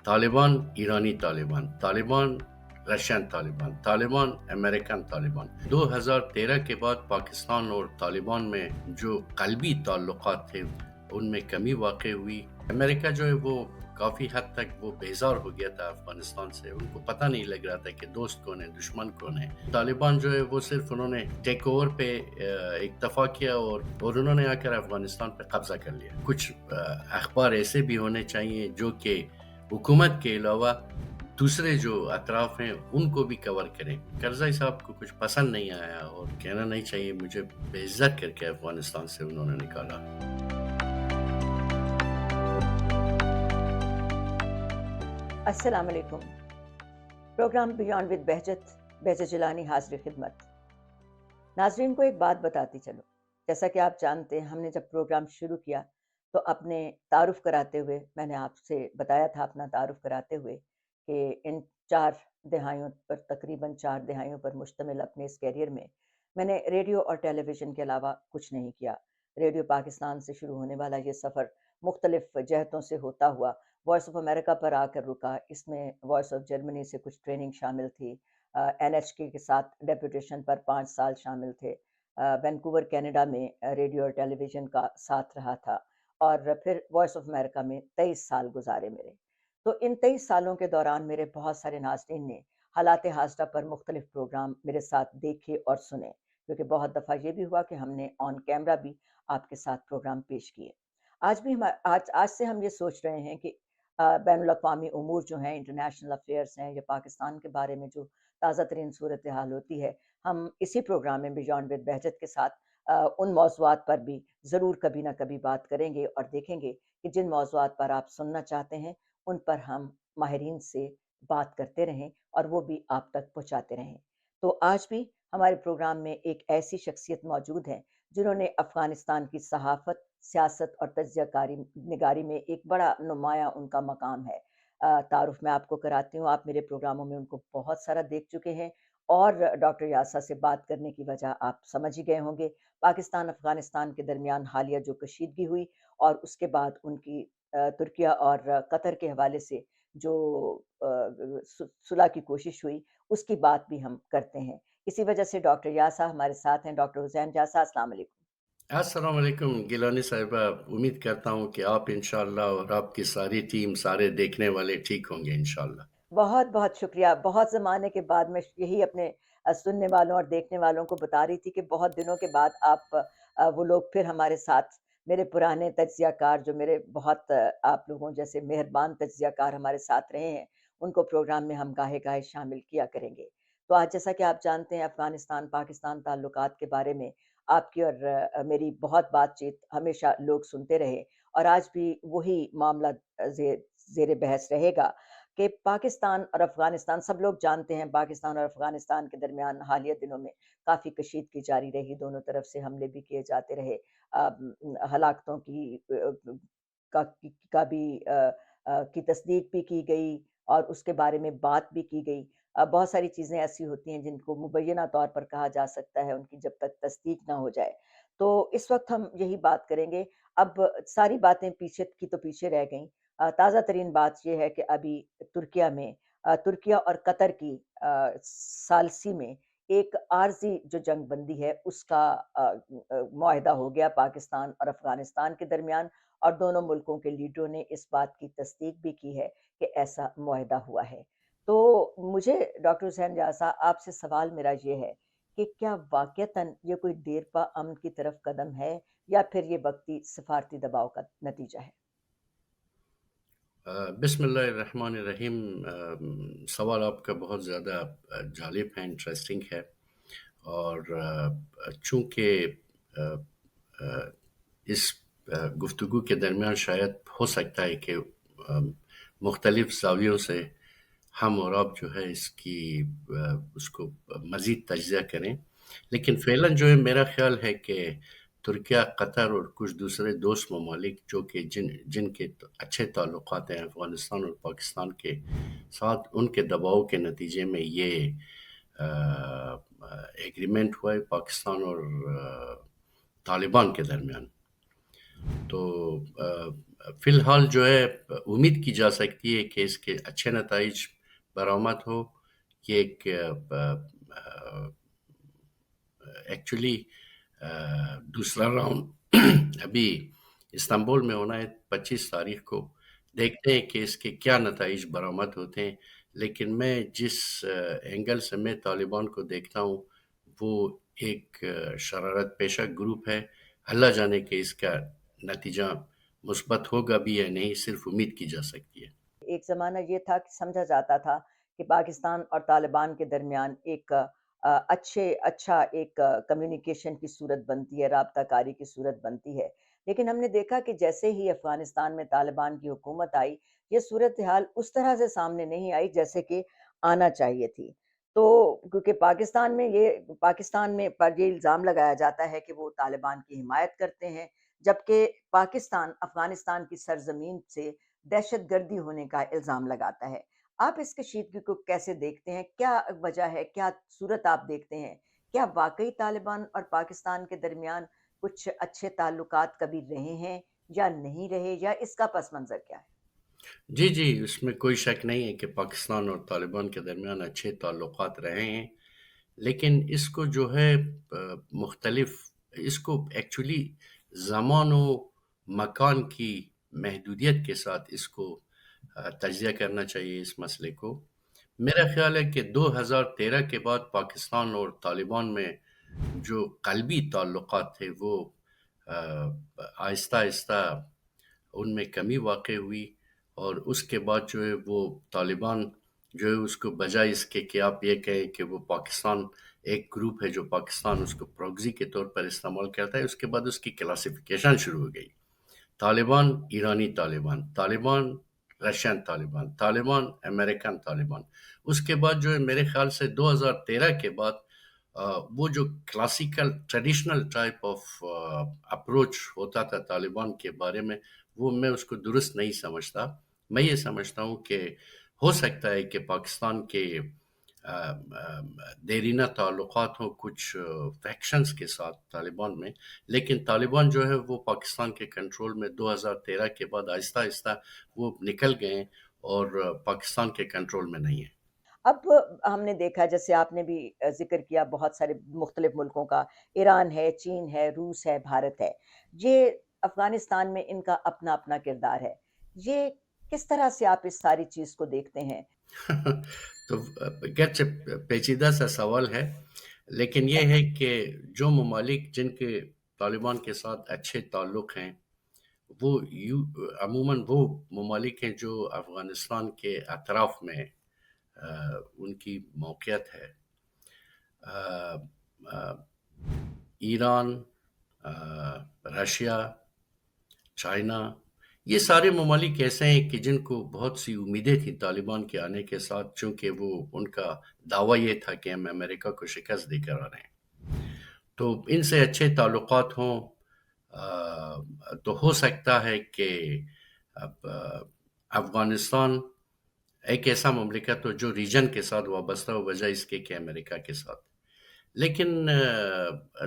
طالبان ایرانی Taliban, Taliban Russian Taliban, Taliban American Taliban. 2013 کے بعد پاکستان اور طالبان میں جو قلبی تعلقات تھے ان میں کمی واقع ہوئی. امریکہ جو ہے وہ کافی حد تک وہ بیزار ہو گیا تھا افغانستان سے. ان کو پتہ نہیں لگ رہا تھا کہ دوست کون ہے دشمن کون ہے. طالبان جو ہے وہ صرف انہوں نے ٹیک اوور پہ اکتفا کیا اور انہوں نے آ کر افغانستان پہ قبضہ کر لیا. کچھ اخبار ایسے بھی ہونے چاہیے جو کہ حکومت کے علاوہ دوسرے جو اطراف ہیں ان کو بھی کور کریں. کرزئی صاحب کو کچھ پسند نہیں آیا اور کہنا نہیں چاہیے مجھے بے عزت کر کے افغانستان سے انہوں نے نکالا. السلام علیکم. پروگرام بیانڈ ود بہجت جیلانی حاضر خدمت. ناظرین کو ایک بات بتاتی چلو. جیسا کہ آپ جانتے ہیں ہم نے جب پروگرام شروع کیا تو اپنے تعارف کراتے ہوئے میں نے آپ سے بتایا تھا اپنا تعارف کراتے ہوئے کہ ان 4 دہائیوں پر تقریباً 4 دہائیوں پر مشتمل اپنے اس کیریئر میں نے ریڈیو اور ٹیلی ویژن کے علاوہ کچھ نہیں کیا. ریڈیو پاکستان سے شروع ہونے والا یہ سفر مختلف جہتوں سے ہوتا ہوا وائس آف امریکہ پر آ کر رکا. اس میں وائس آف جرمنی سے کچھ ٹریننگ شامل تھی. این ایچ کے ساتھ ڈیپوٹیشن پر 5 سال شامل تھے. وینکوور کینیڈا میں ریڈیو اور ٹیلی ویژن کا ساتھ رہا تھا اور پھر وائس آف امریکہ میں 23 سال گزارے میرے. تو ان 23 سالوں کے دوران میرے بہت سارے ناظرین نے حالات حاضرہ پر مختلف پروگرام میرے ساتھ دیکھے اور سنے، کیونکہ بہت دفعہ یہ بھی ہوا کہ ہم نے آن کیمرہ بھی آپ کے ساتھ پروگرام پیش کیے. آج سے ہم یہ سوچ رہے ہیں کہ بین الاقوامی امور جو ہیں، انٹرنیشنل افیئرس ہیں یا پاکستان کے بارے میں جو تازہ ترین صورتحال ہوتی ہے، ہم اسی پروگرام میں بیانڈ ود بہجت کے ساتھ ان موضوعات پر بھی ضرور کبھی نہ کبھی بات کریں گے اور دیکھیں گے کہ جن موضوعات پر آپ سننا چاہتے ہیں ان پر ہم ماہرین سے بات کرتے رہیں اور وہ بھی آپ تک پہنچاتے رہیں. تو آج بھی ہمارے پروگرام میں ایک ایسی شخصیت موجود ہے جنہوں نے افغانستان کی صحافت، سیاست اور تجزیہ کاری نگاری میں ایک بڑا نمایاں ان کا مقام ہے. تعارف میں آپ کو کراتی ہوں. آپ میرے پروگراموں میں ان کو بہت سارا دیکھ چکے ہیں اور ڈاکٹر یاسا سے بات کرنے کی وجہ آپ سمجھ ہی گئے ہوں گے. پاکستان افغانستان کے درمیان حالیہ جو کشیدگی ہوئی اور اس کے بعد ان کی ترکیہ اور قطر کے حوالے سے جو صلح کی کوشش ہوئی اس کی بات بھی ہم کرتے ہیں. اسی وجہ سے ڈاکٹر یاسا ہمارے ساتھ ہیں. ڈاکٹر حسین یاسا، السلام علیکم. السلام علیکم گیلانی صاحبہ. امید کرتا ہوں کہ آپ انشاءاللہ اور آپ کی ساری ٹیم، سارے دیکھنے والے ٹھیک ہوں گے انشاءاللہ. بہت بہت شکریہ. بہت زمانے کے بعد میں یہی اپنے سننے والوں اور دیکھنے والوں کو بتا رہی تھی کہ بہت دنوں کے بعد آپ وہ لوگ پھر ہمارے ساتھ، میرے پرانے تجزیہ کار جو میرے بہت آپ لوگوں جیسے مہربان تجزیہ کار ہمارے ساتھ رہے ہیں، ان کو پروگرام میں ہم گاہے گاہے شامل کیا کریں گے. تو آج جیسا کہ آپ جانتے ہیں افغانستان پاکستان تعلقات کے بارے میں آپ کی اور میری بہت بات چیت ہمیشہ لوگ سنتے رہے اور آج بھی وہی معاملہ زیر بحث رہے گا کہ پاکستان اور افغانستان، سب لوگ جانتے ہیں پاکستان اور افغانستان کے درمیان حالیہ دنوں میں کافی کشیدگی جاری رہی. دونوں طرف سے حملے بھی کیے جاتے رہے. ہلاکتوں کا بھی کی تصدیق بھی کی گئی اور اس کے بارے میں بات بھی کی گئی. بہت ساری چیزیں ایسی ہوتی ہیں جن کو مبینہ طور پر کہا جا سکتا ہے، ان کی جب تک تصدیق نہ ہو جائے. تو اس وقت ہم یہی بات کریں گے. اب ساری باتیں پیچھے کی تو پیچھے رہ گئیں. تازہ ترین بات یہ ہے کہ ابھی ترکیہ اور قطر کی ثالثی میں ایک عارضی جو جنگ بندی ہے اس کا معاہدہ ہو گیا پاکستان اور افغانستان کے درمیان، اور دونوں ملکوں کے لیڈروں نے اس بات کی تصدیق بھی کی ہے کہ ایسا معاہدہ ہوا ہے. تو مجھے ڈاکٹر حسین یاسا آپ سے سوال میرا یہ ہے کہ کیا واقعتاً یہ کوئی دیر پا امن کی طرف قدم ہے یا پھر یہ وقتی سفارتی دباؤ کا نتیجہ ہے؟ بسم اللہ الرحمن الرحیم. سوال آپ کا بہت زیادہ جالب ہے، انٹرسٹنگ ہے. اور چونکہ اس گفتگو کے درمیان شاید ہو سکتا ہے کہ مختلف زاویوں سے ہم اور آپ جو ہے اس کو مزید تجزیہ کریں. لیکن فعلاً جو ہے میرا خیال ہے کہ ترکیہ، قطر اور کچھ دوسرے دوست ممالک جو کہ جن کے اچھے تعلقات ہیں افغانستان اور پاکستان کے ساتھ، ان کے دباؤ کے نتیجے میں یہ ایگریمنٹ ہوا ہے پاکستان اور طالبان کے درمیان. تو فی الحال جو ہے امید کی جا سکتی ہے کہ اس کے اچھے نتائج برآمد ہو. یہ ایک ایکچولی دوسرا راؤنڈ ابھی استنبول میں ہونا ہے 25 تاریخ کو. دیکھتے ہیں کہ اس کے کیا نتائج برآمد ہوتے ہیں. لیکن میں جس اینگل سے میں طالبان کو دیکھتا ہوں وہ ایک شرارت پیشہ گروپ ہے. اللہ جانے کہ اس کا نتیجہ مثبت ہوگا بھی یا نہیں، صرف امید کی جا سکتی ہے. ایک زمانہ یہ تھا کہ سمجھا جاتا تھا کہ پاکستان اور طالبان کے درمیان ایک اچھا ایک کمیونیکیشن کی صورت بنتی ہے، رابطہ کاری کی صورت بنتی ہے. لیکن ہم نے دیکھا کہ جیسے ہی افغانستان میں طالبان کی حکومت آئی، یہ صورتحال اس طرح سے سامنے نہیں آئی جیسے کہ آنا چاہیے تھی. تو کیونکہ پاکستان میں پر یہ الزام لگایا جاتا ہے کہ وہ طالبان کی حمایت کرتے ہیں، جبکہ پاکستان افغانستان کی سرزمین سے دہشت گردی ہونے کا الزام لگاتا ہے. آپ اس کشیدگی کو کیسے دیکھتے ہیں؟ کیا وجہ ہے؟ کیا صورت آپ دیکھتے ہیں؟ کیا واقعی طالبان اور پاکستان کے درمیان کچھ اچھے تعلقات کبھی رہے ہیں یا نہیں رہے، یا اس کا پس منظر کیا ہے؟ جی جی، اس میں کوئی شک نہیں ہے کہ پاکستان اور طالبان کے درمیان اچھے تعلقات رہے ہیں. لیکن اس کو جو ہے مختلف، اس کو ایکچولی زمان و مکان کی محدودیت کے ساتھ اس کو تجزیہ کرنا چاہیے اس مسئلے کو. میرا خیال ہے کہ 2013 کے بعد پاکستان اور طالبان میں جو قلبی تعلقات تھے وہ آہستہ آہستہ ان میں کمی واقع ہوئی. اور اس کے بعد جو ہے وہ طالبان جو ہے اس کو بجائے اس کے کہ آپ یہ کہیں کہ وہ پاکستان ایک گروپ ہے جو پاکستان اس کو پروگزی کے طور پر استعمال کرتا ہے، اس کے بعد اس کی کلاسیفیکیشن شروع ہو گئی. طالبان ایرانی طالبان، طالبان رشین طالبان، طالبان امریکن طالبان. اس کے بعد جو ہے میرے خیال سے 2013 کے بعد وہ جو classical traditional type of approach ہوتا تھا طالبان کے بارے میں، وہ میں اس کو درست نہیں سمجھتا. میں یہ سمجھتا ہوں کہ ہو سکتا ہے کہ پاکستان کے دیرینہ تعلقات ہوں کچھ فیکشنز کے ساتھ طالبان میں، لیکن طالبان جو ہے وہ پاکستان کے کنٹرول میں 2013 کے بعد آہستہ آہستہ وہ نکل گئے اور پاکستان کے کنٹرول میں نہیں ہیں. اب ہم نے دیکھا، جیسے آپ نے بھی ذکر کیا بہت سارے مختلف ملکوں کا، ایران ہے، چین ہے، روس ہے، بھارت ہے. یہ افغانستان میں ان کا اپنا اپنا کردار ہے. یہ کس طرح سے آپ اس ساری چیز کو دیکھتے ہیں؟ تو گرچہ پیچیدہ سا سوال ہے، لیکن یہ ہے کہ جو ممالک جن کے طالبان کے ساتھ اچھے تعلق ہیں وہ عموماً وہ ممالک ہیں جو افغانستان کے اطراف میں ان کی موقعیت ہے. ایران، رشیا، چائنا، یہ سارے ممالک ایسے ہیں کہ جن کو بہت سی امیدیں تھیں طالبان کے آنے کے ساتھ، چونکہ وہ ان کا دعویٰ یہ تھا کہ ہم امریکہ کو شکست دے کر آ رہے ہیں. تو ان سے اچھے تعلقات ہوں تو ہو سکتا ہے کہ اب افغانستان ایک ایسا مملکت ہو جو ریجن کے ساتھ وابستہ ہو بجائے اس کے کہ امریکہ کے ساتھ. لیکن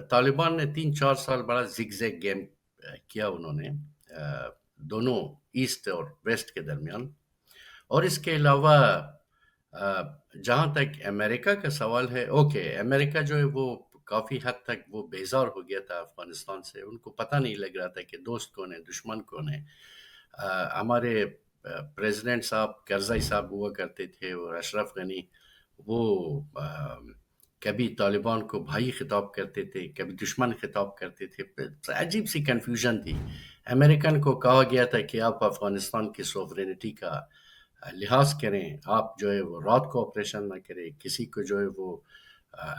طالبان نے 3-4 سال بڑا زگ زیگ گیم کیا انہوں نے دونوں ایسٹ اور ویسٹ کے درمیان. اور اس کے علاوہ جہاں تک امریکہ کا سوال ہے، اوکے، امریکہ جو ہے وہ کافی حد تک وہ بیزار ہو گیا تھا افغانستان سے. ان کو پتہ نہیں لگ رہا تھا کہ دوست کون ہے، دشمن کون ہے. ہمارے پریزیڈنٹ صاحب کرزئی صاحب ہوا کرتے تھے اور اشرف غنی، وہ کبھی طالبان کو بھائی خطاب کرتے تھے، کبھی دشمن خطاب کرتے تھے. عجیب سی کنفیوژن تھی. امریکن کو کہا گیا تھا کہ آپ افغانستان کی سوورینٹی کا لحاظ کریں، آپ جو ہے وہ رات کو آپریشن نہ کریں، کسی کو جو ہے وہ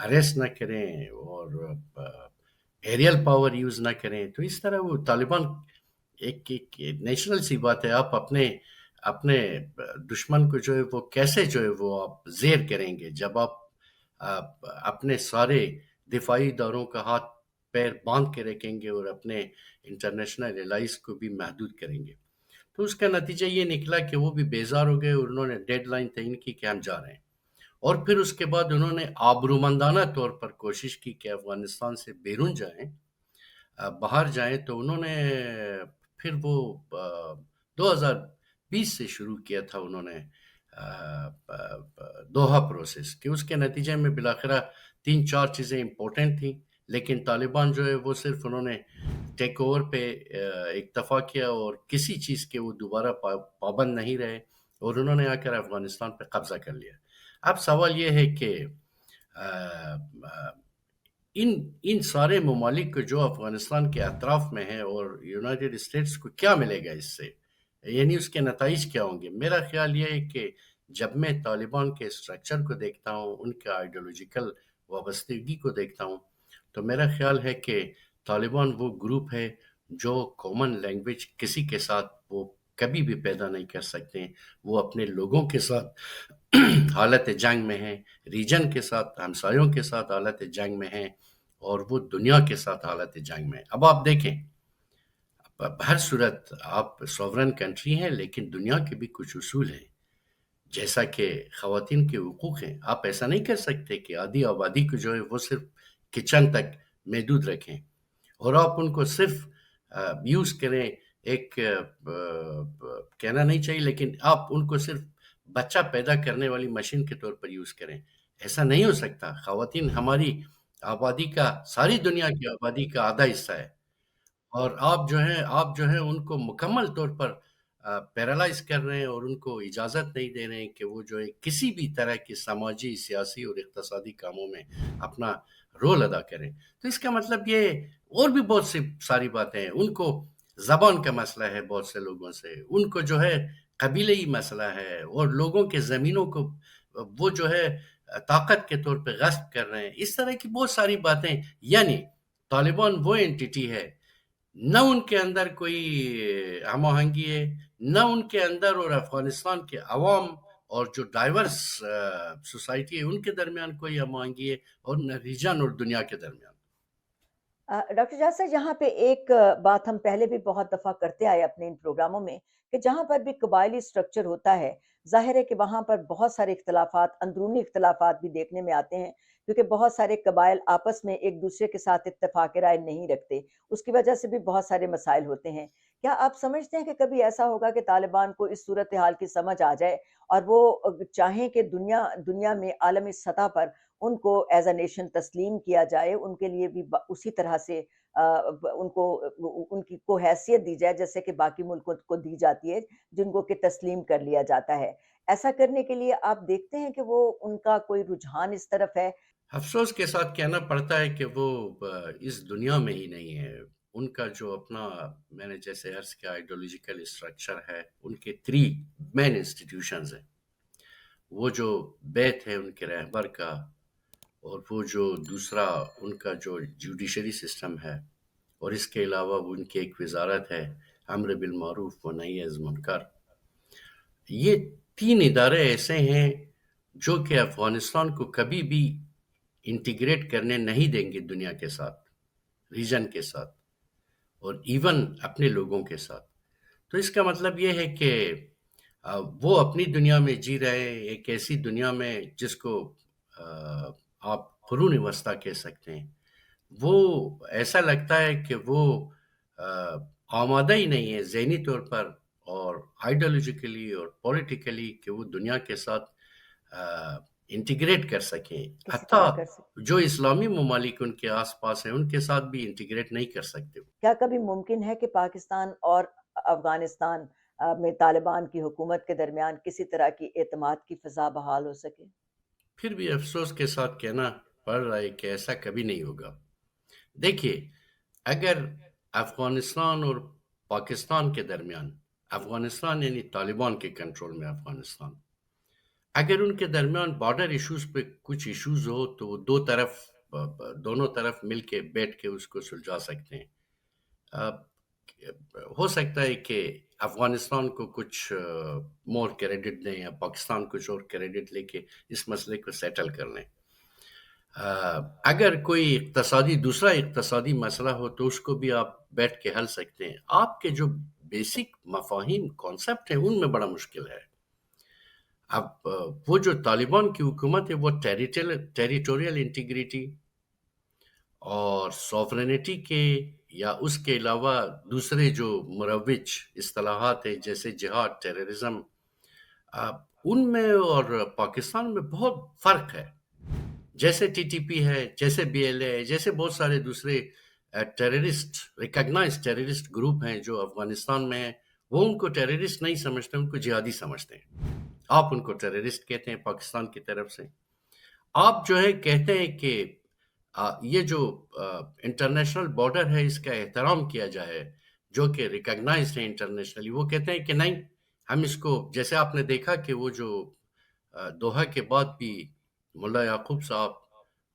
اریسٹ نہ کریں اور ایریل پاور یوز نہ کریں. تو اس طرح وہ طالبان ایک نیچرل سی بات ہے، آپ اپنے دشمن کو جو ہے وہ کیسے جو ہے وہ آپ زیر کریں گے جب آپ اپنے سارے دفاعی اداروں کا ہاتھ پیر باندھ کے رکھیں گے اور اپنے انٹرنیشنل الائز کو بھی محدود کریں گے. تو اس کا نتیجہ یہ نکلا کہ وہ بھی بیزار ہو گئے اور انہوں نے ڈیڈ لائن تعین کی کہ ہم جا رہے ہیں. اور پھر اس کے بعد انہوں نے آبرومندانہ طور پر کوشش کی کہ افغانستان سے بیرون جائیں، باہر جائیں. تو انہوں نے پھر وہ 2020 سے شروع کیا تھا انہوں نے دوحہ پروسیس، کہ اس کے نتیجے میں بالآخرہ 3-4 چیزیں امپورٹنٹ تھیں، لیکن طالبان جو ہے وہ صرف انہوں نے ٹیک اوور پہ اکتفا کیا اور کسی چیز کے وہ دوبارہ پابند نہیں رہے، اور انہوں نے آ کر افغانستان پہ قبضہ کر لیا۔ اب سوال یہ ہے کہ ان سارے ممالک کو جو افغانستان کے اطراف میں ہیں، اور یونائٹڈ اسٹیٹس کو کیا ملے گا اس سے، یعنی اس کے نتائج کیا ہوں گے؟ میرا خیال یہ ہے کہ جب میں طالبان کے اسٹرکچر کو دیکھتا ہوں، ان کے آئیڈیولوجیکل وابستگی کو دیکھتا ہوں، تو میرا خیال ہے کہ طالبان وہ گروپ ہے جو کامن لینگویج کسی کے ساتھ وہ کبھی بھی پیدا نہیں کر سکتے ہیں۔ وہ اپنے لوگوں کے ساتھ حالت جنگ میں ہیں، ریجن کے ساتھ، ہمسایوں کے ساتھ حالت جنگ میں ہیں، اور وہ دنیا کے ساتھ حالت جنگ میں ہیں۔ اب آپ دیکھیں، ہر صورت آپ سوورن کنٹری ہیں، لیکن دنیا کے بھی کچھ اصول ہیں، جیسا کہ خواتین کے حقوق ہیں۔ آپ ایسا نہیں کر سکتے کہ آدھی آبادی کو جو ہے وہ صرف کچن تک محدود رکھیں، اور آپ ان کو صرف یوز کریں، ایک کہنا نہیں چاہیے، لیکن آپ ان کو صرف بچہ پیدا کرنے والی مشین کے طور پر یوز کریں۔ ایسا نہیں ہو سکتا۔ خواتین ہماری آبادی کا، ساری دنیا کی آبادی کا آدھا حصہ ہے، اور آپ جو ہیں ان کو مکمل طور پر پیرالائز کر رہے ہیں، اور ان کو اجازت نہیں دے رہے ہیں کہ وہ جو ہے کسی بھی طرح کی سماجی، سیاسی اور اقتصادی کاموں میں اپنا رول ادا کریں۔ تو اس کا مطلب یہ، اور بھی بہت سی ساری باتیں ہیں۔ ان کو زبان کا مسئلہ ہے بہت سے لوگوں سے، ان کو جو ہے قبیلئی مسئلہ ہے، اور لوگوں کے زمینوں کو وہ جو ہے طاقت کے طور پہ غصب کر رہے ہیں۔ اس طرح کی بہت ساری باتیں، یعنی طالبان وہ اینٹیٹی ہے، نہ ان کے اندر کوئی ہم آہنگی ہے، نہ ان کے اندر اور افغانستان کے عوام اور جو ڈائیورس سوسائٹی ہے ان کے درمیان کوئی ہم آہنگی ہے، اور نہ ریجن اور دنیا کے درمیان۔ ڈاکٹر جاسر صاحب، یہاں پہ ایک بات ہم پہلے بھی بہت دفعہ کرتے آئے اپنے ان پروگراموں میں، کہ جہاں پر بھی قبائلی سٹرکچر ہوتا ہے، ظاہر ہے کہ وہاں پر بہت سارے اختلافات، اندرونی اختلافات بھی دیکھنے میں آتے ہیں، کیونکہ بہت سارے قبائل آپس میں ایک دوسرے کے ساتھ اتفاق رائے نہیں رکھتے، اس کی وجہ سے بھی بہت سارے مسائل ہوتے ہیں۔ کیا آپ سمجھتے ہیں کہ کبھی ایسا ہوگا کہ طالبان کو اس صورتحال کی سمجھ آ جائے، اور وہ چاہیں کہ دنیا میں عالمی سطح پر ان کو ایز اے نیشن تسلیم کیا جائے، ان کے لیے بھی اسی طرح سے ان کی کو حیثیت دی جائے جیسے کہ باقی ملکوں کو دی جاتی ہے، جن کو کہ تسلیم کر لیا جاتا ہے؟ ایسا کرنے کے لیے آپ دیکھتے ہیں کہ وہ ان کا کوئی رجحان اس طرف ہے؟ افسوس کے ساتھ کہنا پڑتا ہے کہ وہ اس دنیا میں ہی نہیں ہے۔ ان کا جو اپنا، میں نے جیسے عرض کیا، آئیڈیولوجیکل اسٹرکچر ہے، ان کے 3 مین انسٹیٹیوشنز ہیں۔ وہ جو بیت ہے ان کے رہبر کا، اور وہ جو دوسرا ان کا جو جوڈیشری سسٹم ہے، اور اس کے علاوہ وہ ان کی ایک وزارت ہے، امر بالمعروف و نہی عن المنکر۔ یہ 3 ادارے ایسے ہیں جو کہ افغانستان کو کبھی بھی انٹیگریٹ کرنے نہیں دیں گے دنیا کے ساتھ، ریجن کے ساتھ، اور ایون اپنے لوگوں کے ساتھ۔ تو اس کا مطلب یہ ہے کہ وہ اپنی دنیا میں جی رہے ہیں، ایک ایسی دنیا میں جس کو آپ قرون وسطیٰ کہہ سکتے ہیں۔ وہ ایسا لگتا ہے کہ وہ آمادہ ہی نہیں ہے ذہنی طور پر، اور آئیڈیولوجیکلی اور پولیٹیکلی، کہ وہ دنیا کے ساتھ انٹیگریٹ کر سکیں۔ کسی حتیٰ طرح کر سکتے؟ جو اسلامی ممالک ان کے آس پاس ہیں ان کے ساتھ بھی انٹیگریٹ نہیں کر سکتے۔ کیا کبھی ممکن ہے کہ پاکستان اور افغانستان میں طالبان کی حکومت کے درمیان کسی طرح کی اعتماد کی فضا بحال ہو سکے؟ پھر بھی افسوس کے ساتھ کہنا پڑ رہا ہے کہ ایسا کبھی نہیں ہوگا۔ دیکھیے، اگر افغانستان اور پاکستان کے درمیان، افغانستان یعنی طالبان کے کنٹرول میں افغانستان، اگر ان کے درمیان بارڈر ایشوز پہ کچھ ایشوز ہو تو وہ دونوں طرف مل کے بیٹھ کے اس کو سلجھا سکتے ہیں۔ ہو سکتا ہے کہ افغانستان کو کچھ مور کریڈٹ دیں، یا پاکستان کچھ اور کریڈٹ لے کے اس مسئلے کو سیٹل کر لیں۔ اگر کوئی دوسرا اقتصادی مسئلہ ہو تو اس کو بھی آپ بیٹھ کے حل سکتے ہیں۔ آپ کے جو بیسک مفاہیم، کانسیپٹ ہیں، ان میں بڑا مشکل ہے۔ اب وہ جو طالبان کی حکومت ہے، وہ ٹیریٹوریل انٹیگریٹی اور سوورنٹی کے یا اس کے علاوہ دوسرے جو مروج اصطلاحات ہیں جیسے جہاد، ٹیررزم، ان میں اور پاکستان میں بہت فرق ہے. جیسے ٹی ٹی پی ہے، جیسے بی ایل اے ہے، جیسے بہت سارے دوسرے ٹیررسٹ ریکگنائز ٹیررسٹ گروپ ہیں جو افغانستان میں ہیں، وہ ان کو ٹیررسٹ نہیں سمجھتے، ان کو جہادی سمجھتے ہیں. آپ ان کو ٹیررسٹ کہتے ہیں پاکستان کی طرف سے. آپ جو ہے کہتے ہیں کہ یہ جو انٹرنیشنل بارڈر ہے اس کا احترام کیا جائے جو کہ ریکگنائزڈ ہے انٹرنیشنلی. وہ کہتے ہیں کہ نہیں، ہم اس کو، جیسے آپ نے دیکھا کہ وہ جو دوحہ کے بعد بھی ملا یعقوب صاحب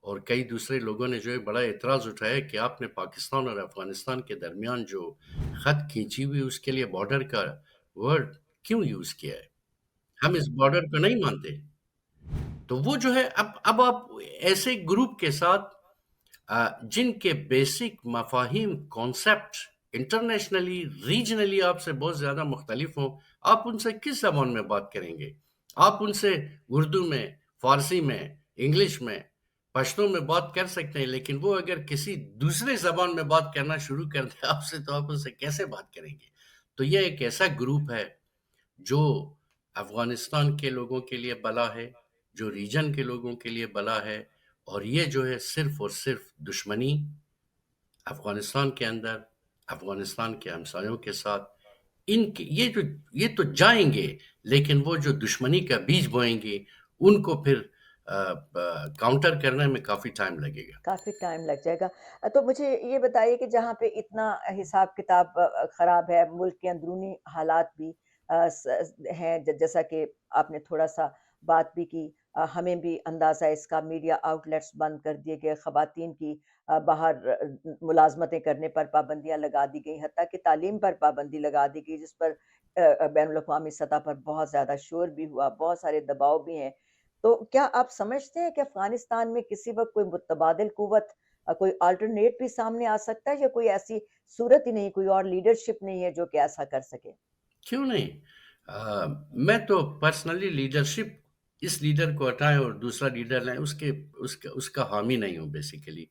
اور کئی دوسرے لوگوں نے جو ہے بڑا اعتراض اٹھایا کہ آپ نے پاکستان اور افغانستان کے درمیان جو خط کھینچی ہوئی اس کے لیے بارڈر کا ورڈ کیوں یوز کیا ہے؟ ہم اس بارڈر کو نہیں مانتے. تو وہ جو ہے اب آپ ایسے گروپ کے ساتھ جن کے بیسک مفاہیم، کانسیپٹ انٹرنیشنلی، ریجنلی آپ سے بہت زیادہ مختلف ہوں، آپ ان سے کس زبان میں بات کریں گے؟ آپ ان سے اردو میں، فارسی میں، انگلش میں، پشتو میں بات کر سکتے ہیں، لیکن وہ اگر کسی دوسرے زبان میں بات کرنا شروع کر دے آپ سے، تو آپ ان سے کیسے بات کریں گے؟ تو یہ ایک ایسا گروپ ہے جو افغانستان کے لوگوں کے لیے بلا ہے، جو ریجن کے لوگوں کے لیے بلا ہے. اور یہ جو ہے صرف اور صرف دشمنی افغانستان کے اندر، افغانستان کے ہمسایوں کے ساتھ، یہ تو جائیں گے، لیکن وہ جو دشمنی کا بیج بوئیں گے ان کو پھر کاؤنٹر کرنے میں کافی ٹائم لگے گا. کافی ٹائم لگ جائے گا. تو مجھے یہ بتائیے کہ جہاں پہ اتنا حساب کتاب خراب ہے، ملک کے اندرونی حالات بھی ہیں، جیسا کہ آپ نے تھوڑا سا بات بھی کی، ہمیں بھی اندازہ اس کا، میڈیا آؤٹلیٹس بند کر دیے گئے، خواتین کی باہر ملازمتیں کرنے پر پابندیاں لگا دی گئی، حتیٰ کہ تعلیم پر پابندی لگا دی گئی، جس پر بین الاقوامی سطح پر بہت زیادہ شور بھی ہوا، بہت سارے دباؤ بھی ہیں. تو کیا آپ سمجھتے ہیں کہ افغانستان میں کسی وقت کوئی متبادل قوت، کوئی آلٹرنیٹ بھی سامنے آ سکتا ہے، یا کوئی ایسی صورت ہی نہیں، کوئی اور لیڈرشپ نہیں ہے جو کہ ایسا کر سکے؟ کیوں نہیں؟ میں تو پرسنلی لیڈرشپ، اس لیڈر کو ہٹائیں اور دوسرا لیڈر لیں، اس کا حامی نہیں ہوں بیسیکلی.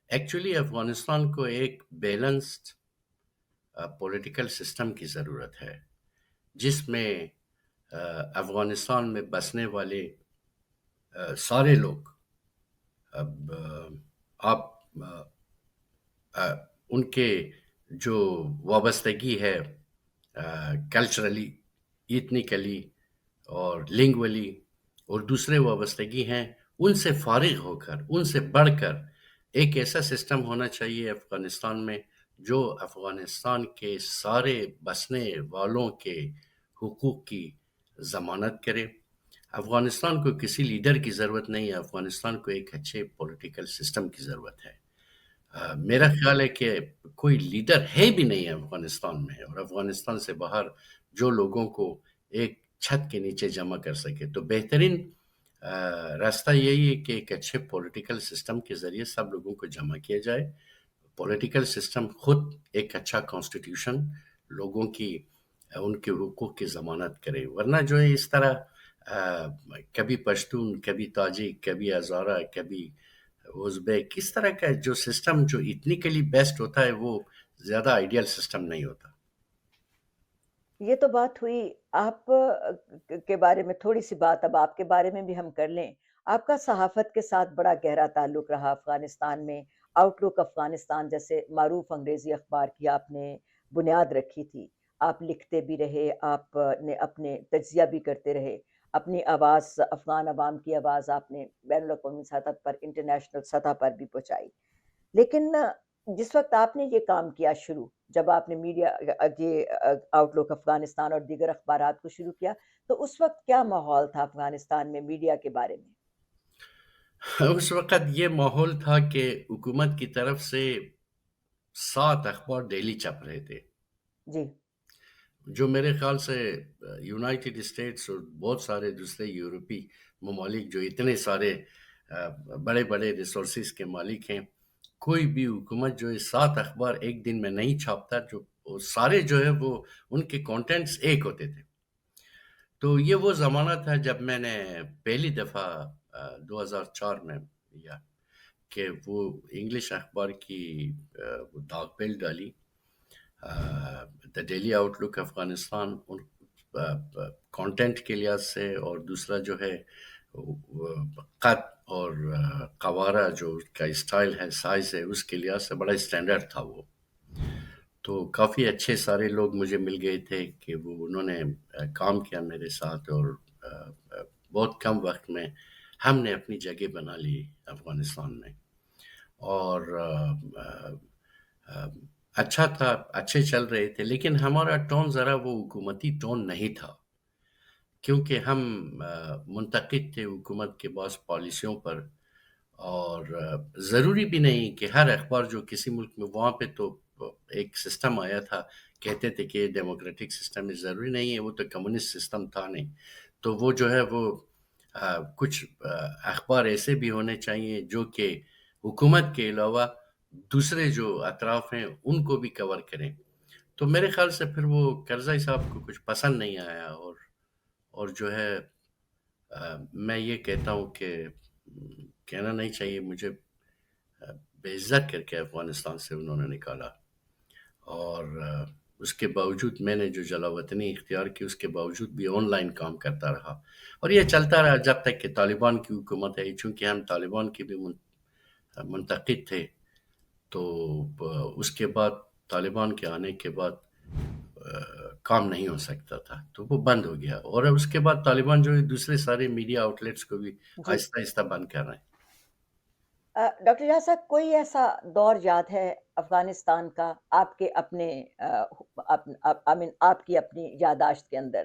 ایکچولی افغانستان کو ایک بیلنسڈ پولیٹیکل سسٹم کی ضرورت ہے جس میں افغانستان میں بسنے والے سارے لوگ، اب آپ ان کے جو وابستگی ہے کلچرلی، ایتھنیکلی اور لنگولی اور دوسرے وابستگی ہیں، ان سے فارغ ہو کر، ان سے بڑھ کر ایک ایسا سسٹم ہونا چاہیے افغانستان میں جو افغانستان کے سارے بسنے والوں کے حقوق کی ضمانت کرے. افغانستان کو کسی لیڈر کی ضرورت نہیں ہے، افغانستان کو ایک اچھے پولیٹیکل سسٹم کی ضرورت ہے. میرا خیال ہے کہ کوئی لیڈر ہے بھی نہیں ہے افغانستان میں، اور افغانستان سے باہر جو لوگوں کو ایک چھت کے نیچے جمع کر سکے. تو بہترین راستہ یہی ہے کہ ایک اچھے پولیٹیکل سسٹم کے ذریعے سب لوگوں کو جمع کیا جائے. پولیٹیکل سسٹم خود ایک اچھا کانسٹیٹیوشن لوگوں کی، ان کے حقوق کی ضمانت کرے. ورنہ جو ہے اس طرح کبھی پشتون، کبھی تاجک، کبھی ہزارہ، کبھی ازبیک، اس طرح کا جو سسٹم جو ایتھنیکلی بیسٹ ہوتا ہے وہ زیادہ آئیڈیل سسٹم نہیں ہوتا. یہ تو بات ہوئی آپ کے بارے میں. تھوڑی سی بات اب آپ کے بارے میں بھی ہم کر لیں. آپ کا صحافت کے ساتھ بڑا گہرا تعلق رہا افغانستان میں. آؤٹ لک افغانستان جیسے معروف انگریزی اخبار کی آپ نے بنیاد رکھی تھی. آپ لکھتے بھی رہے، آپ نے اپنے تجزیہ بھی کرتے رہے، اپنی آواز، افغان عوام کی آواز آپ نے بین الاقوامی سطح پر، انٹرنیشنل سطح پر بھی پہنچائی. لیکن جس وقت آپ نے یہ کام کیا شروع، جب آپ نے میڈیا، یہ آؤٹ لک افغانستان اور دیگر اخبارات کو شروع کیا، تو اس وقت کیا ماحول تھا افغانستان میں میڈیا کے بارے میں؟ اس وقت یہ ماحول تھا کہ حکومت کی طرف سے 7 اخبار ڈیلی چھپ رہے تھے، جی. جو میرے خیال سے یونائٹڈ اسٹیٹس اور بہت سارے دوسرے یورپی ممالک جو اتنے سارے بڑے بڑے ریسورسز کے مالک ہیں، کوئی بھی حکومت جو ہے 7 اخبار ایک دن میں نہیں چھاپتا، جو وہ سارے جو ہے وہ ان کے کانٹینٹس ایک ہوتے تھے. تو یہ وہ زمانہ تھا جب میں نے پہلی دفعہ 2004 میں یا کہ وہ انگلش اخبار کی وہ داغ بیل ڈالی، the daily out look Afghanistan, in content کے لحاظ سے، اور دوسرا جو ہے قد اور قوارہ جو اس کا اسٹائل ہے، سائز ہے، اس کے لحاظ سے بڑا اسٹینڈرڈ تھا وہ. تو کافی اچھے سارے لوگ مجھے مل گئے تھے کہ وہ انہوں نے کام کیا میرے ساتھ، اور بہت کم وقت میں ہم نے اپنی جگہ بنا لی افغانستان میں. اور اچھا تھا، اچھے چل رہے تھے، لیکن ہمارا ٹون ذرا وہ حکومتی ٹون نہیں تھا، کیونکہ ہم منتقد تھے حکومت کے بعض پالیسیوں پر. اور ضروری بھی نہیں کہ ہر اخبار جو کسی ملک میں، وہاں پہ تو ایک سسٹم آیا تھا، کہتے تھے کہ ڈیموکریٹک سسٹم ہے، ضروری نہیں ہے، وہ تو کمیونسٹ سسٹم تھا نہیں. تو وہ جو ہے وہ کچھ اخبار ایسے بھی ہونے چاہیے جو کہ حکومت کے علاوہ دوسرے جو اطراف ہیں ان کو بھی کور کریں. تو میرے خیال سے پھر وہ کرزئی صاحب کو کچھ پسند نہیں آیا، اور جو ہے میں یہ کہتا ہوں کہ کہنا نہیں چاہیے مجھے، بے عزت کر کے افغانستان سے انہوں نے نکالا. اور اس کے باوجود میں نے جو جلا وطنی اختیار کی، اس کے باوجود بھی آن لائن کام کرتا رہا، اور یہ چلتا رہا جب تک کہ طالبان کی حکومت ہے. چونکہ ہم طالبان کے بھی منتقد تھے، تو اس کے بعد طالبان کے آنے کے بعد کام نہیں ہو سکتا تھا، تو وہ بند ہو گیا. اور اس کے بعد طالبان جو ہے دوسرے سارے میڈیا آؤٹلیٹس کو بھی جی آہستہ آہستہ بند کر رہے ہیں. ڈاکٹر جہاں صاحب، کوئی ایسا دور یاد ہے افغانستان کا آپ کے اپنے آپ کی اپنی یادداشت کے اندر،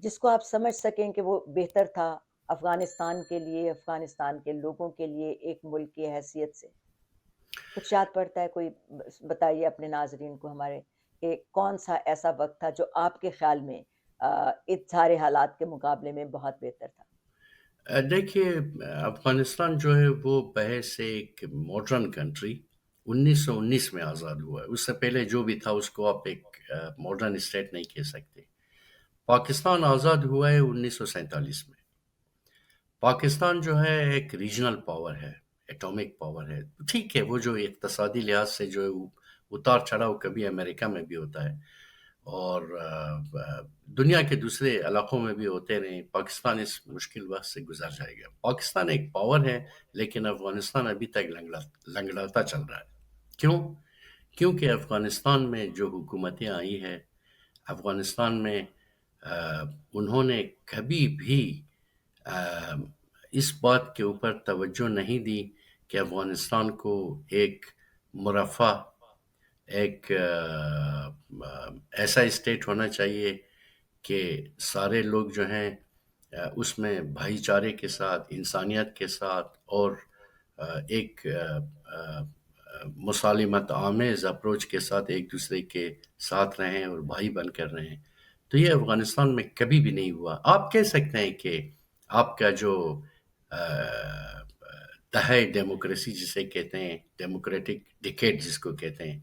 جس کو آپ سمجھ سکیں کہ وہ بہتر تھا افغانستان کے لیے، افغانستان کے لوگوں کے لیے، ایک ملک کی حیثیت سے؟ کچھ یاد پڑتا ہے کوئی؟ بتائیے اپنے ناظرین کو ہمارے کہ کون سا ایسا وقت تھا جو آپ کے خیال میں اس سارے حالات کے مقابلے میں بہت بہتر تھا؟ دیکھیے، افغانستان جو ہے وہ بحث ایک ماڈرن کنٹری 1919 میں آزاد ہوا ہے. اس سے پہلے جو بھی تھا اس کو آپ ایک ماڈرن اسٹیٹ نہیں کہہ سکتے. پاکستان آزاد ہوا ہے 1947 میں. پاکستان جو ہے ایک ریجنل پاور ہے، ایٹامک پاور ہے. ٹھیک ہے، وہ جو اقتصادی لحاظ سے جو ہے اتار چڑھاؤ کبھی امریکہ میں بھی ہوتا ہے، اور دنیا کے دوسرے علاقوں میں بھی ہوتے رہے. پاکستان اس مشکل وقت سے گزر جائے گا. پاکستان ایک پاور ہے، لیکن افغانستان ابھی تک لنگڑاتا چل رہا ہے. کیوں؟ کیونکہ افغانستان میں جو حکومتیں آئی ہیں، افغانستان میں انہوں نے کبھی بھی اس بات کے اوپر توجہ نہیں دی کہ افغانستان کو ایک مرفہ، ایک ایسا اسٹیٹ ہونا چاہیے کہ سارے لوگ جو ہیں اس میں بھائی چارے کے ساتھ، انسانیت کے ساتھ، اور ایک مسالمت آمیز اپروچ کے ساتھ ایک دوسرے کے ساتھ رہیں اور بھائی بن کر رہیں. تو یہ افغانستان میں کبھی بھی نہیں ہوا. آپ کہہ سکتے ہیں کہ آپ کا جو دہائے ڈیموکریسی جسے کہتے ہیں، ڈیموکریٹک ڈیکیڈ جس کو کہتے ہیں،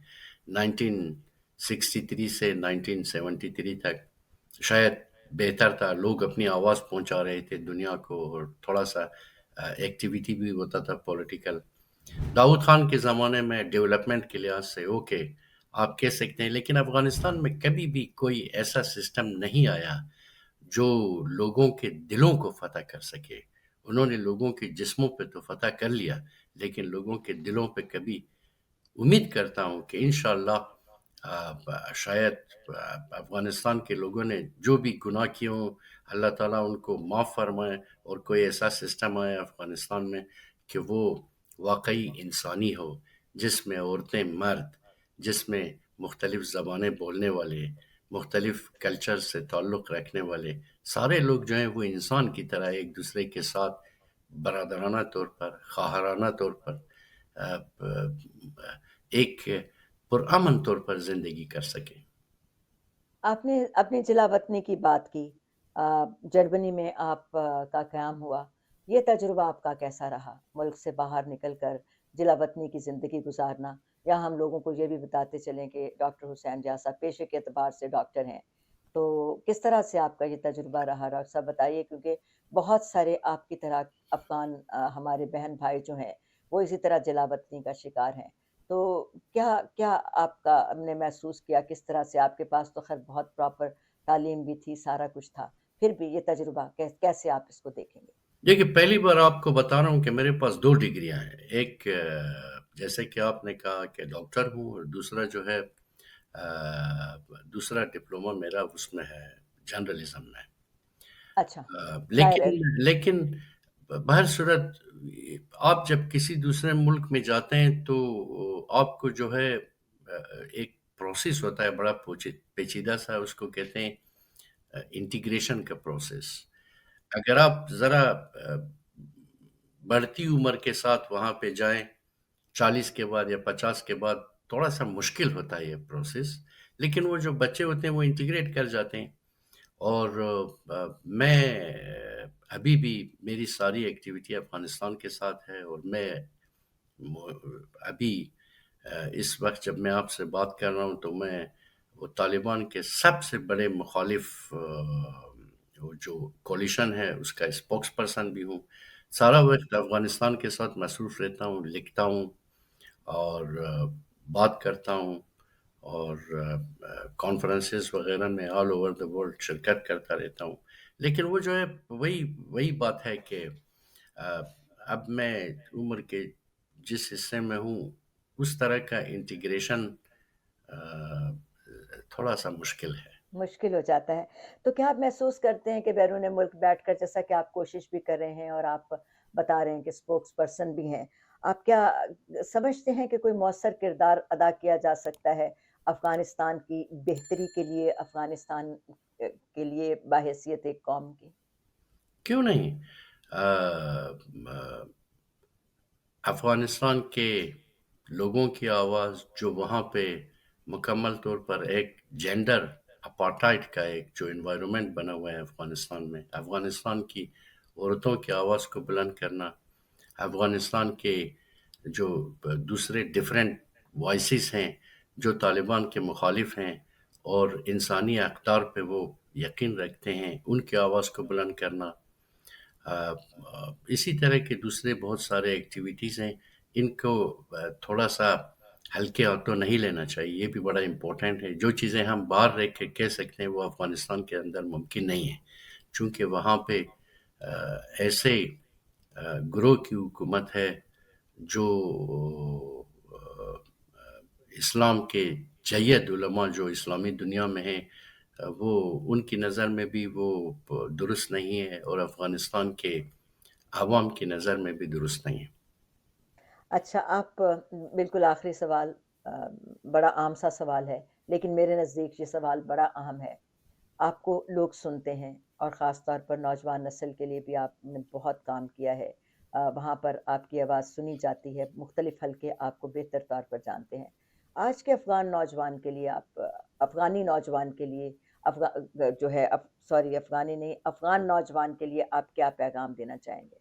1963 سے 1973 تک شاید بہتر تھا. لوگ اپنی آواز پہنچا رہے تھے دنیا کو، اور تھوڑا سا ایکٹیویٹی بھی ہوتا تھا پولیٹیکل. داؤد خان کے زمانے میں ڈیولپمنٹ کے لحاظ سے اوکے آپ کہہ سکتے ہیں، لیکن افغانستان میں کبھی بھی کوئی ایسا سسٹم نہیں آیا جو لوگوں کے دلوں کو فتح کر سکے. انہوں نے لوگوں کے جسموں پہ تو فتح کر لیا، لیکن لوگوں کے دلوں پہ کبھی، امید کرتا ہوں کہ انشاءاللہ شاید افغانستان کے لوگوں نے جو بھی گناہ کیے ہوں، اللہ تعالیٰ ان کو معاف فرمائے، اور کوئی ایسا سسٹم آئے افغانستان میں کہ وہ واقعی انسانی ہو، جس میں عورتیں، مرد، جس میں مختلف زبانیں بولنے والے، مختلف کلچر سے تعلق رکھنے والے سارے لوگ جو ہیں وہ انسان کی طرح ایک دوسرے کے ساتھ برادرانہ طور پر، خواہرانہ طور پر، ایک پرامن طور پر زندگی کر سکیں. آپ نے اپنی جلا وطنی کی بات کی. جرمنی میں آپ کا قیام ہوا. یہ تجربہ آپ کا کیسا رہا؟ ملک سے باہر نکل کر جلا وطنی کی زندگی گزارنا. یا ہم لوگوں کو یہ بھی بتاتے چلیں کہ ڈاکٹر حسین جہاں صاحب پیشے کے اعتبار سے ڈاکٹر ہیں، تو کس طرح سے آپ کا یہ تجربہ رہا؟ ڈاکٹر صاحب بتائیے، کیونکہ بہت سارے آپ کی طرح افغان ہمارے بہن بھائی جو ہیں وہ اسی طرح جلاوطنی کا شکار ہیں. تو کیا کیا آپ کا نے محسوس کیا کس طرح سے؟ آپ کے پاس تو خیر بہت پراپر تعلیم بھی تھی، سارا کچھ تھا، پھر بھی یہ تجربہ کیسے آپ اس کو دیکھیں گے؟ دیکھیے، پہلی بار آپ کو بتا رہا ہوں کہ میرے پاس 2 ڈگریاں ہیں. ایک جیسے کہ آپ نے کہا کہ ڈاکٹر ہوں، اور دوسرا جو ہے دوسرا ڈپلومہ میرا اس میں ہے جرنلزم میں. اچھا. لیکن خیر. لیکن بہر صورت آپ جب کسی دوسرے ملک میں جاتے ہیں تو آپ کو جو ہے ایک پروسیس ہوتا ہے بڑا پیچیدہ سا، اس کو کہتے ہیں انٹیگریشن کا پروسیس. اگر آپ ذرا بڑھتی عمر کے ساتھ وہاں پہ جائیں، 40 کے بعد یا 50 کے بعد، تھوڑا سا مشکل ہوتا ہے یہ پروسیس. لیکن وہ جو بچے ہوتے ہیں وہ انٹیگریٹ کر جاتے ہیں. اور میں ابھی بھی میری ساری ایکٹیویٹی افغانستان کے ساتھ ہے، اور میں ابھی اس وقت جب میں آپ سے بات کر رہا ہوں تو میں وہ طالبان کے سب سے بڑے مخالف وہ جو کولیشن ہے اس کا اسپوکس پرسن بھی ہوں. سارا وقت افغانستان کے ساتھ مصروف رہتا ہوں، لکھتا ہوں اور بات کرتا ہوں، اور کانفرنسز وغیرہ میں آل اوور دا ورلڈ شرکت کرتا رہتا ہوں. لیکن وہ جو ہے وہی بات ہے کہ اب میں عمر کے جس حصے میں ہوں اس طرح کا انٹیگریشن تھوڑا سا مشکل ہے. مشکل ہو جاتا ہے. تو کیا آپ محسوس کرتے ہیں کہ بیرون ملک بیٹھ کر، جیسا کہ آپ کوشش بھی کر رہے ہیں اور آپ بتا رہے ہیں کہ اسپوکس پرسن بھی ہیں، آپ کیا سمجھتے ہیں کہ کوئی مؤثر کردار ادا کیا جا سکتا ہے افغانستان کی بہتری کے لیے، افغانستان کے لیے بحیثیت ایک قوم کی؟ کیوں نہیں؟ افغانستان کے لوگوں کی آواز جو وہاں پہ مکمل طور پر ایک جینڈر اپارٹائڈ کا ایک جو انوائرمنٹ بنا ہوا ہے افغانستان میں، افغانستان کی عورتوں کی آواز کو بلند کرنا، افغانستان کے جو دوسرے ڈیفرنٹ وائسز ہیں جو طالبان کے مخالف ہیں اور انسانی اقدار پہ وہ یقین رکھتے ہیں، ان کی آواز کو بلند کرنا. اسی طرح کے دوسرے بہت سارے ایکٹیویٹیز ہیں، ان کو تھوڑا سا ہلکے ہاتھوں نہیں لینا چاہیے. یہ بھی بڑا امپورٹنٹ ہے. جو چیزیں ہم باہر رہ کے کہہ سکتے ہیں وہ افغانستان کے اندر ممکن نہیں ہے، چونکہ وہاں پہ ایسے گروہ کی حکومت ہے جو اسلام کے جید علماء جو اسلامی دنیا میں ہیں، وہ ان کی نظر میں بھی وہ درست نہیں ہے، اور افغانستان کے عوام کی نظر میں بھی درست نہیں ہے. اچھا، آپ بالکل آخری سوال، بڑا عام سا سوال ہے لیکن میرے نزدیک یہ سوال بڑا اہم ہے. آپ کو لوگ سنتے ہیں اور خاص طور پر نوجوان نسل کے لیے بھی آپ نے بہت کام کیا ہے. وہاں پر آپ کی آواز سنی جاتی ہے، مختلف حلقے آپ کو بہتر طور پر جانتے ہیں. آج کے افغان نوجوان کے لیے آپ، افغانی نوجوان کے لیے، جو ہے سوری افغانی نہیں، افغان نوجوان کے لیے آپ کیا پیغام دینا چاہیں گے؟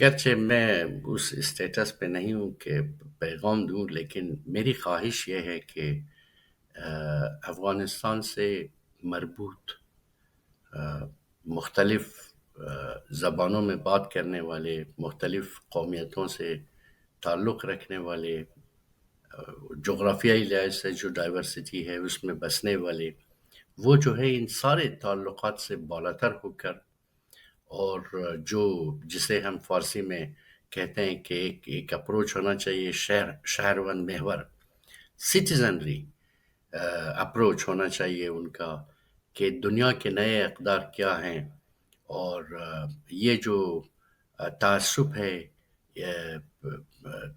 گرچہ میں اس اسٹیٹس پہ نہیں ہوں کہ پیغام دوں، لیکن میری خواہش یہ ہے کہ افغانستان سے مربوط مختلف زبانوں میں بات کرنے والے، مختلف قومیتوں سے تعلق رکھنے والے، جغرافیائی لحاظ سے جو ڈائیورسٹی ہے اس میں بسنے والے، وہ جو ہے ان سارے تعلقات سے بالاتر ہو کر، اور جو جسے ہم فارسی میں کہتے ہیں کہ ایک اپروچ ہونا چاہیے، شہروند محور، سٹیزنری اپروچ ہونا چاہیے ان کا، کہ دنیا کے نئے اقدار کیا ہیں، اور یہ جو تعصب ہے،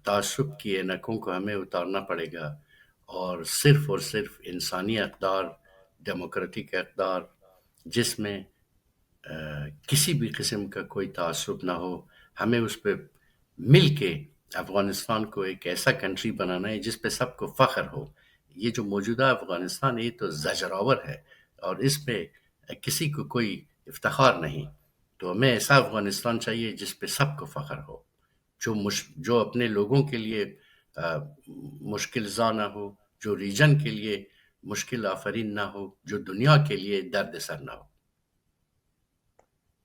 تعصب کی اینکوں کو ہمیں اتارنا پڑے گا، اور صرف انسانی اقدار، ڈیموکریٹک اقدار، جس میں کسی بھی قسم کا کوئی تعصب نہ ہو. ہمیں اس پہ مل کے افغانستان کو ایک ایسا کنٹری بنانا ہے جس پہ سب کو فخر ہو. یہ جو موجودہ افغانستان ہے یہ تو زجرآور ہے، اور اس پہ کسی کو کوئی افتخار نہیں. تو ہمیں ایسا افغانستان چاہیے جس پہ سب کو فخر ہو، جو اپنے لوگوں کے لیے مشکل زا نہ ہو، جو ریجن کے لیے مشکل آفرین نہ ہو، جو دنیا کے لیے درد سر نہ ہو.